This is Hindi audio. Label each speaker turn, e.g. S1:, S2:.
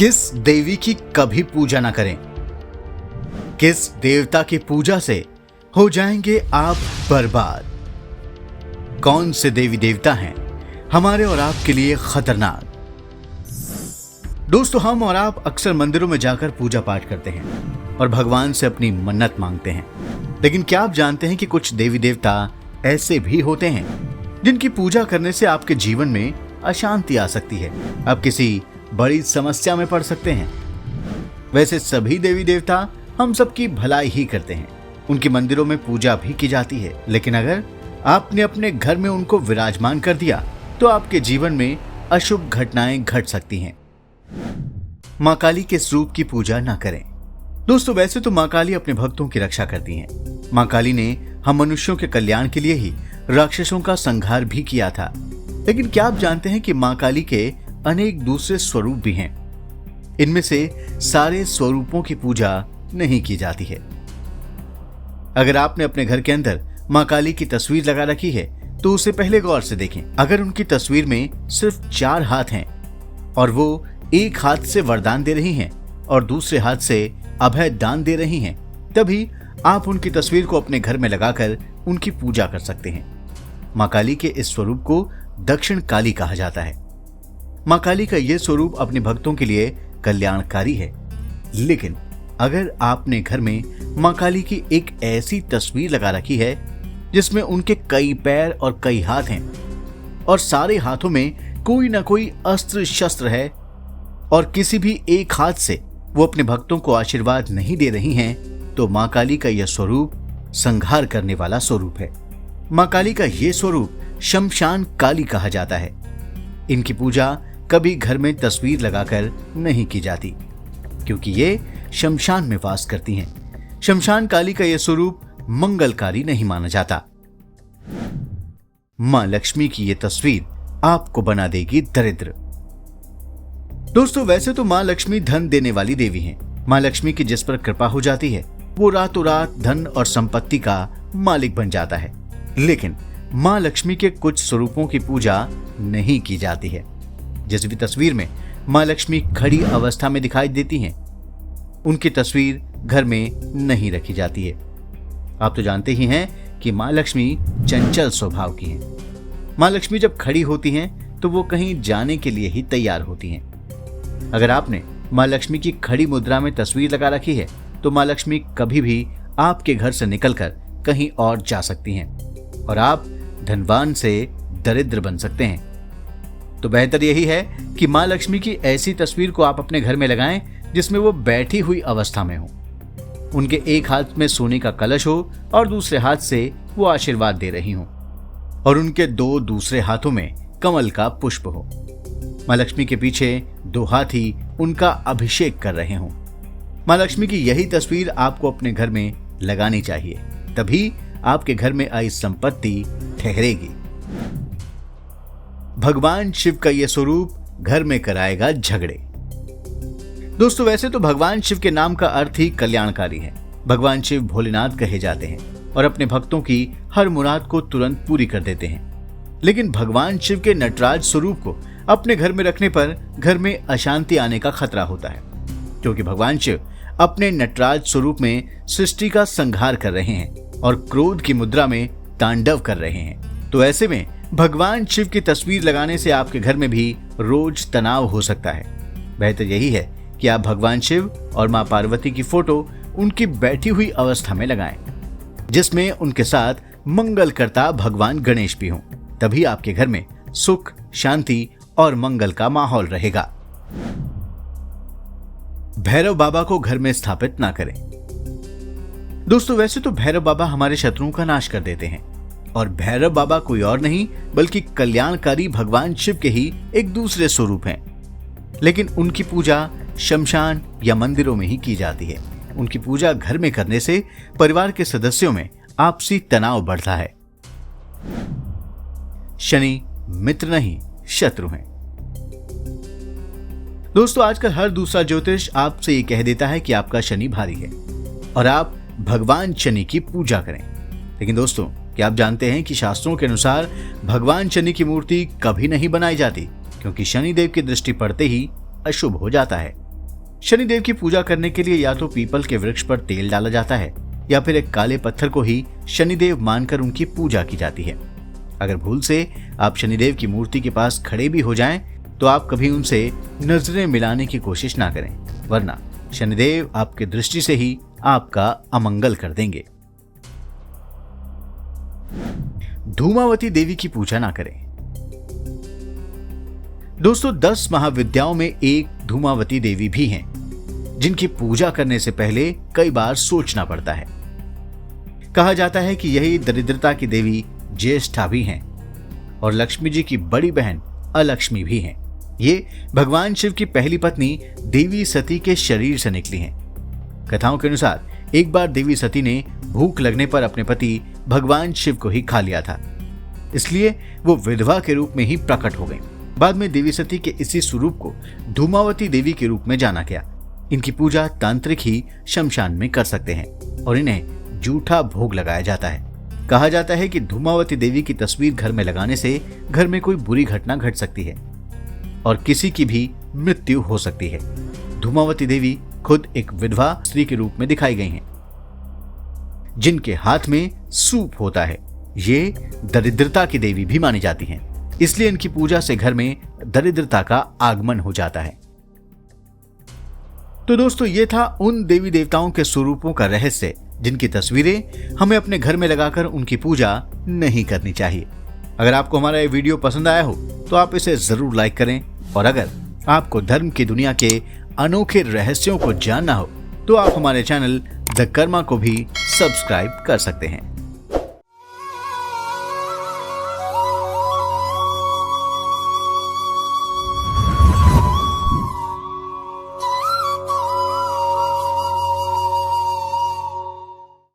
S1: किस देवी की कभी पूजा ना करें? किस देवता की पूजा से हो जाएंगे आप बर्बाद? कौन से देवी देवता हैं हमारे और आपके लिए खतरनाक? दोस्तों, हम और आप अक्सर मंदिरों में जाकर पूजा पाठ करते हैं और भगवान से अपनी मन्नत मांगते हैं। लेकिन क्या आप जानते हैं कि कुछ देवी देवता ऐसे भी होते हैं जिनकी पूजा करने से आपके जीवन में अशांति आ सकती है, आप किसी बड़ी समस्या में पड़ सकते हैं। वैसे सभी देवी देवता हम सबकी भलाई ही करते हैं, उनके मंदिरों में पूजा भी की जाती है। लेकिन अगर आपने अपने घर में उनको विराजमान कर दिया तो आपके जीवन में अशुभ घटनाएं घट सकती हैं। मां काली के स्वरूप की पूजा ना करें। दोस्तों, वैसे तो मां काली अपने भक्तों की रक्षा करती हैं। मां काली ने हम मनुष्यों के कल्याण के लिए ही राक्षसों का संहार भी किया था। लेकिन क्या आप जानते हैं कि मां काली के अनेक दूसरे स्वरूप भी हैं? इनमें से सारे स्वरूपों की पूजा नहीं की जाती है। अगर आपने अपने घर के अंदर मां काली की तस्वीर लगा रखी है तो उसे पहले गौर से देखें। अगर उनकी तस्वीर में सिर्फ 4 हाथ हैं और वो एक हाथ से वरदान दे रही हैं और दूसरे हाथ से अभय दान दे रही हैं, तभी आप उनकी तस्वीर को अपने घर में लगाकर उनकी पूजा कर सकते हैं। मां काली के इस स्वरूप को दक्षिण काली कहा जाता है। मां काली का यह स्वरूप अपने भक्तों के लिए कल्याणकारी है। लेकिन अगर आपने घर में मां काली की एक ऐसी तस्वीर लगा रखी है जिसमें उनके कई पैर और कई हाथ हैं और सारे हाथों में कोई ना कोई अस्त्र शस्त्र है और किसी भी एक हाथ से वो अपने भक्तों को आशीर्वाद नहीं दे रही हैं, तो मां काली का यह स्वरूप संहार करने वाला स्वरूप है। मां काली का यह स्वरूप शमशान काली कहा जाता है। इनकी पूजा कभी घर में तस्वीर लगाकर नहीं की जाती, क्योंकि ये शमशान में वास करती हैं। शमशान काली का यह स्वरूप मंगलकारी नहीं माना जाता। मां लक्ष्मी की यह तस्वीर आपको बना देगी दरिद्र। दोस्तों, वैसे तो मां लक्ष्मी धन देने वाली देवी हैं। मां लक्ष्मी की जिस पर कृपा हो जाती है वो रातों रात धन और संपत्ति का मालिक बन जाता है। लेकिन मां लक्ष्मी के कुछ स्वरूपों की पूजा नहीं की जाती है। जिस भी तस्वीर में मां लक्ष्मी खड़ी अवस्था में दिखाई देती हैं, उनकी तस्वीर घर में नहीं रखी जाती है। आप तो जानते ही हैं कि मां लक्ष्मी चंचल स्वभाव की हैं। मां लक्ष्मी जब खड़ी होती हैं तो वो कहीं जाने के लिए ही तैयार होती हैं। अगर आपने मां लक्ष्मी की खड़ी मुद्रा में तस्वीर लगा रखी है तो मां लक्ष्मी कभी भी आपके घर से निकलकर कहीं और जा सकती हैं और आप धनवान से दरिद्र बन सकते हैं। तो बेहतर यही है कि मां लक्ष्मी की ऐसी तस्वीर को आप अपने घर में लगाएं जिसमें वो बैठी हुई अवस्था में हो, उनके एक हाथ में सोने का कलश हो और दूसरे हाथ से वो आशीर्वाद दे रही हो और उनके 2 दूसरे हाथों में कमल का पुष्प हो। मां लक्ष्मी के पीछे 2 हाथी उनका अभिषेक कर रहे हों। मां लक्ष्मी की यही तस्वीर आपको अपने घर में लगानी चाहिए, तभी आपके घर में आई संपत्ति ठहरेगी। भगवान शिव का यह स्वरूप घर में कराएगा झगड़े। दोस्तों, वैसे तो भगवान शिव के नाम का अर्थ ही कल्याणकारी है। भगवान शिव भोलेनाथ कहे जाते हैं और अपने भक्तों की हर मुराद को तुरंत पूरी कर देते हैं। लेकिन भगवान शिव के नटराज स्वरूप को अपने घर में रखने पर घर में अशांति आने का खतरा होता है, क्योंकि भगवान शिव अपने नटराज स्वरूप में सृष्टि का संहार कर रहे हैं और क्रोध की मुद्रा में तांडव कर रहे हैं। तो ऐसे में भगवान शिव की तस्वीर लगाने से आपके घर में भी रोज तनाव हो सकता है। बेहतर यही है कि आप भगवान शिव और मां पार्वती की फोटो उनकी बैठी हुई अवस्था में लगाएं, जिसमें उनके साथ मंगलकर्ता भगवान गणेश भी हों। तभी आपके घर में सुख, शांति और मंगल का माहौल रहेगा। भैरव बाबा को घर में स्थापित ना करें। दोस्तों, वैसे तो भैरव बाबा हमारे शत्रुओं का नाश कर देते हैं और भैरव बाबा कोई और नहीं बल्कि कल्याणकारी भगवान शिव के ही एक दूसरे स्वरूप हैं। लेकिन उनकी पूजा शमशान या मंदिरों में ही की जाती है। उनकी पूजा घर में करने से परिवार के सदस्यों में आपसी तनाव बढ़ता है। शनि मित्र नहीं शत्रु हैं। दोस्तों, आजकल हर दूसरा ज्योतिष आपसे ये कह देता है कि आपका शनि भारी है और आप भगवान शनि की पूजा करें। लेकिन दोस्तों, क्या आप जानते हैं कि शास्त्रों के अनुसार भगवान शनि की मूर्ति कभी नहीं बनाई जाती, क्योंकि शनिदेव की दृष्टि पड़ते ही अशुभ हो जाता है। शनिदेव की पूजा करने के लिए या तो पीपल के वृक्ष पर तेल डाला जाता है या फिर एक काले पत्थर को ही शनिदेव मानकर उनकी पूजा की जाती है। अगर भूल से आप शनिदेव की मूर्ति के पास खड़े भी हो जाएं, तो आप कभी उनसे नजरें मिलाने की कोशिश ना करें, वरना शनिदेव आपकी दृष्टि से ही आपका अमंगल कर देंगे। धूमावती देवी की पूजा ना करें। दोस्तों, 10 महाविद्याओं में एक धूमावती देवी भी हैं, जिनकी पूजा करने से पहले कई बार सोचना पड़ता है। कहा जाता है कि यही दरिद्रता की देवी ज्येष्ठा भी हैं और लक्ष्मी जी की बड़ी बहन अलक्ष्मी भी हैं। ये भगवान शिव की पहली पत्नी देवी सती के शरीर से निकली हैं। कथाओं के अनुसार एक बार देवी सती ने भूख लगने पर अपने पति भगवान शिव को ही खा लिया था, इसलिए वो विधवा के रूप में ही प्रकट हो गई। बाद में देवी सती के इसी स्वरूप को धूमावती देवी के रूप में जाना गया। इनकी पूजा तांत्रिक ही शमशान में कर सकते हैं और इन्हें जूठा भोग लगाया जाता है। कहा जाता है कि धूमावती देवी की तस्वीर घर में लगाने से घर में कोई बुरी घटना घट सकती है और किसी की भी मृत्यु हो सकती है। धूमावती देवी खुद एक विधवा स्त्री के रूप में दिखाई गई हैं, जिनके हाथ में सूप होता है। ये दरिद्रता की देवी भी मानी जाती हैं, इसलिए इनकी पूजा से घर में दरिद्रता का आगमन हो जाता है। तो दोस्तों, ये था उन देवी देवताओं के स्वरूपों का रहस्य, जिनकी तस्वीरें हमें अपने घर में लगाकर उनकी पूजा नहीं करनी चाहिए। अगर आपको हमारा ये वीडियो पसंद आया हो तो आप इसे जरूर लाइक करें, और अगर आपको धर्म की दुनिया के अनोखे रहस्यों को जानना हो तो आप हमारे चैनल द कर्मा को भी सब्सक्राइब कर सकते हैं।